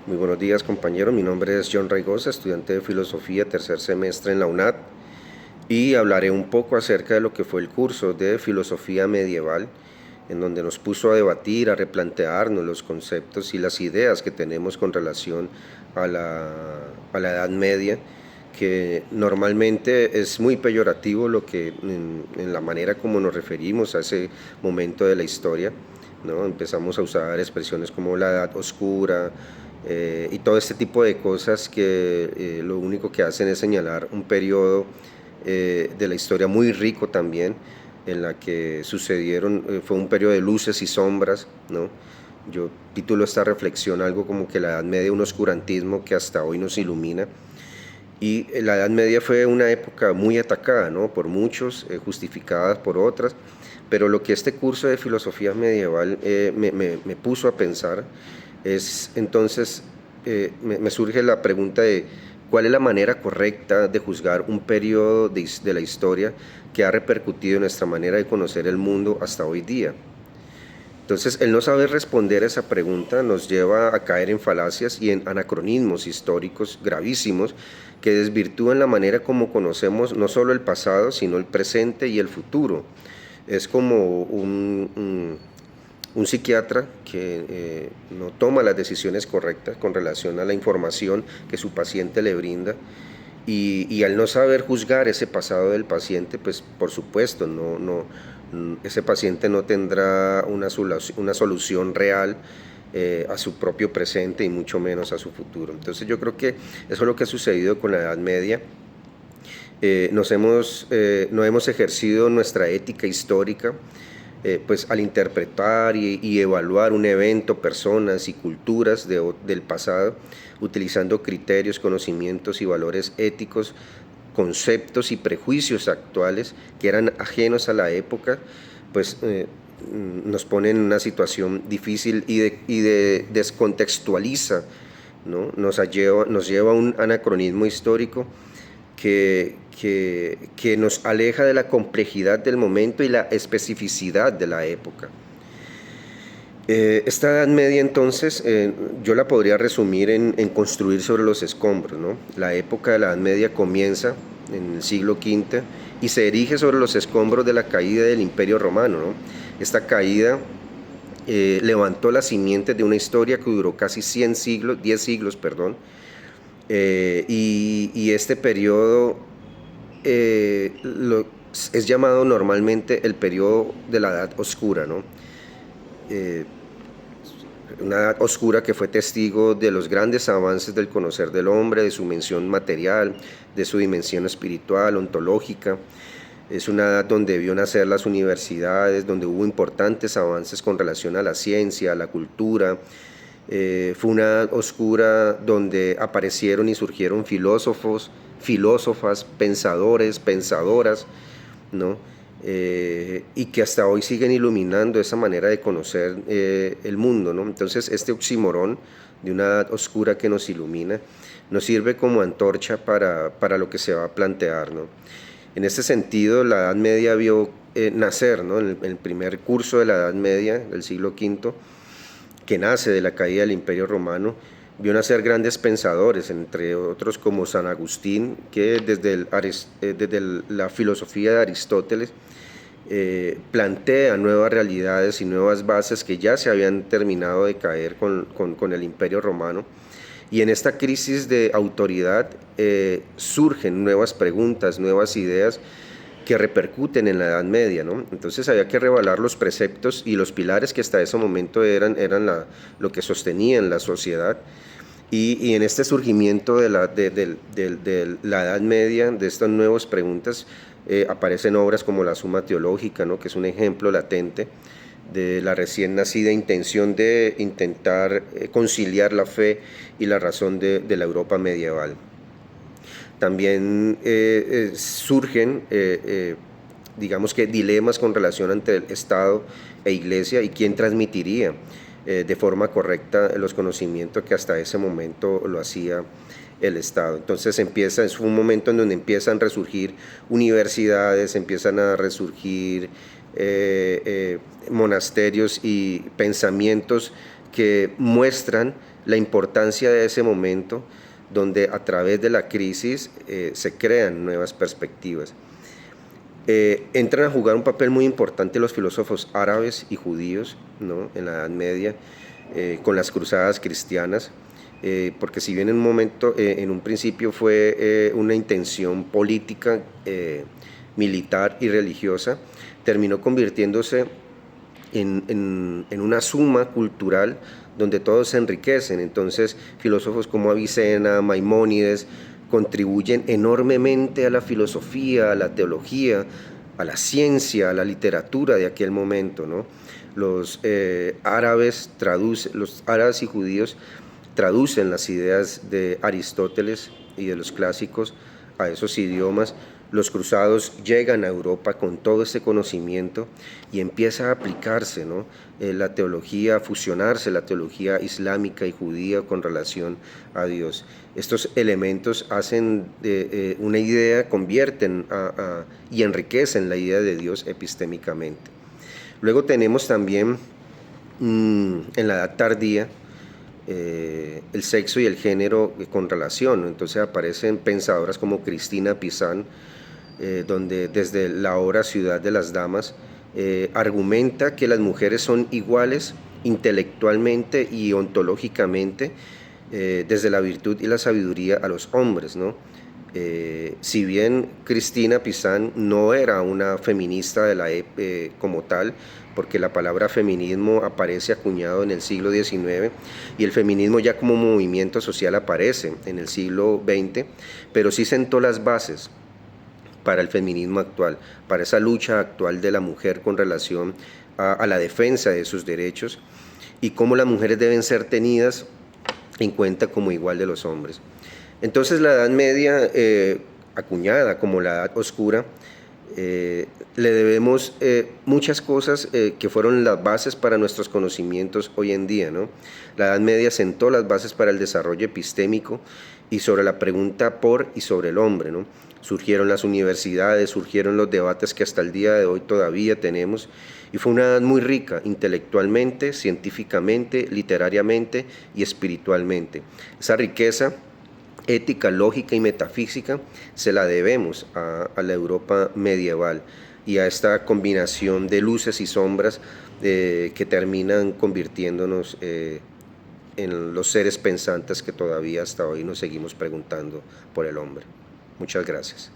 Muy buenos días, compañero. Mi nombre es John Raigosa, estudiante de Filosofía, tercer semestre en la UNAD, y hablaré un poco acerca de lo que fue el curso de Filosofía Medieval, en donde nos puso a debatir, a replantearnos los conceptos y las ideas que tenemos con relación a la Edad Media, que normalmente es muy peyorativo lo que en la manera como nos referimos a ese momento de la historia, ¿no? Empezamos a usar expresiones como la Edad Oscura, y todo este tipo de cosas que lo único que hacen es señalar un periodo de la historia muy rico también, en la que sucedieron, fue un periodo de luces y sombras, ¿no? Yo titulo esta reflexión algo como que la Edad Media, un oscurantismo que hasta hoy nos ilumina. Y la Edad Media fue una época muy atacada, ¿no? Por muchos, justificada por otras, pero lo que este curso de filosofía medieval me puso a pensar es entonces, me surge la pregunta de cuál es la manera correcta de juzgar un periodo de la historia que ha repercutido en nuestra manera de conocer el mundo hasta hoy día. Entonces, el no saber responder a esa pregunta nos lleva a caer en falacias y en anacronismos históricos gravísimos que desvirtúan la manera como conocemos no solo el pasado, sino el presente y el futuro. Es como un psiquiatra que no toma las decisiones correctas con relación a la información que su paciente le brinda, y al no saber juzgar ese pasado del paciente, pues por supuesto, ese paciente no tendrá una solución real a su propio presente y mucho menos a su futuro. Entonces yo creo que eso es lo que ha sucedido con la Edad Media. No hemos ejercido nuestra ética histórica, pues al interpretar y evaluar un evento, personas y culturas del pasado, utilizando criterios, conocimientos y valores éticos, conceptos y prejuicios actuales que eran ajenos a la época, pues nos pone en una situación difícil descontextualiza, ¿no? Nos lleva a un anacronismo histórico que nos aleja de la complejidad del momento y la especificidad de la época. Esta Edad Media, entonces, yo la podría resumir en construir sobre los escombros, ¿no? La época de la Edad Media comienza en el siglo V y se erige sobre los escombros de la caída del Imperio Romano, ¿no? Esta caída levantó las simientes de una historia que duró casi 10 siglos, perdón, y este periodo es llamado normalmente el periodo de la Edad Oscura, ¿no? Una edad oscura que fue testigo de los grandes avances del conocer del hombre, de su dimensión material, de su dimensión espiritual, ontológica. Es una edad donde vio nacer las universidades, donde hubo importantes avances con relación a la ciencia, a la cultura. Fue una edad oscura donde aparecieron y surgieron filósofos, filósofas, pensadores, pensadoras, ¿no? Y que hasta hoy siguen iluminando esa manera de conocer el mundo, ¿no? Entonces este oxímoron de una edad oscura que nos ilumina nos sirve como antorcha para lo que se va a plantear, ¿no? En este sentido, la Edad Media vio nacer, ¿no? En el primer curso de la Edad Media, del siglo V, que nace de la caída del Imperio Romano, vio nacer grandes pensadores, entre otros como San Agustín, que desde la filosofía de Aristóteles plantea nuevas realidades y nuevas bases que ya se habían terminado de caer con el Imperio Romano. Y en esta crisis de autoridad surgen nuevas preguntas, nuevas ideas que repercuten en la Edad Media, ¿no? Entonces había que revalar los preceptos y los pilares que hasta ese momento eran lo que sostenían la sociedad. Y en este surgimiento de la Edad Media, de estas nuevas preguntas, aparecen obras como la Suma Teológica, ¿no? Que es un ejemplo latente de la recién nacida intención de intentar conciliar la fe y la razón de la Europa medieval. También surgen, digamos que, dilemas con relación entre el Estado e Iglesia y quién transmitiría de forma correcta los conocimientos que hasta ese momento lo hacía el Estado. Entonces es un momento en donde empiezan a resurgir universidades, empiezan a resurgir monasterios y pensamientos que muestran la importancia de ese momento donde a través de la crisis se crean nuevas perspectivas. Entran a jugar un papel muy importante los filósofos árabes y judíos, ¿no?, en la Edad Media, con las cruzadas cristianas, porque si bien en un principio fue una intención política, militar y religiosa, terminó convirtiéndose en una suma cultural donde todos se enriquecen. Entonces, filósofos como Avicena, Maimónides, contribuyen enormemente a la filosofía, a la teología, a la ciencia, a la literatura de aquel momento, ¿no? Los árabes y judíos traducen las ideas de Aristóteles y de los clásicos a esos idiomas. Los cruzados llegan a Europa con todo ese conocimiento y empieza a aplicarse, ¿no?, la teología, a fusionarse la teología islámica y judía con relación a Dios. Estos elementos hacen una idea, convierten y enriquecen la idea de Dios epistémicamente. Luego tenemos también en la Edad Tardía el sexo y el género con relación, ¿no? Entonces aparecen pensadoras como Cristina Pizan, donde desde la obra Ciudad de las Damas argumenta que las mujeres son iguales intelectualmente y ontológicamente, desde la virtud y la sabiduría, a los hombres, ¿no? Si bien Cristina Pizan no era una feminista como tal, porque la palabra feminismo aparece acuñado en el siglo XIX y el feminismo ya como movimiento social aparece en el siglo XX, pero sí sentó las bases para el feminismo actual, para esa lucha actual de la mujer con relación a la defensa de sus derechos y cómo las mujeres deben ser tenidas en cuenta como igual de los hombres. Entonces la Edad Media, acuñada como la Edad Oscura, le debemos muchas cosas que fueron las bases para nuestros conocimientos hoy en día, ¿no? La Edad Media sentó las bases para el desarrollo epistémico y sobre la pregunta por y sobre el hombre, ¿no? Surgieron las universidades, surgieron los debates que hasta el día de hoy todavía tenemos, y fue una edad muy rica intelectualmente, científicamente, literariamente y espiritualmente. Esa riqueza ética, lógica y metafísica se la debemos a la Europa medieval y a esta combinación de luces y sombras que terminan convirtiéndonos en los seres pensantes que todavía hasta hoy nos seguimos preguntando por el hombre. Muchas gracias.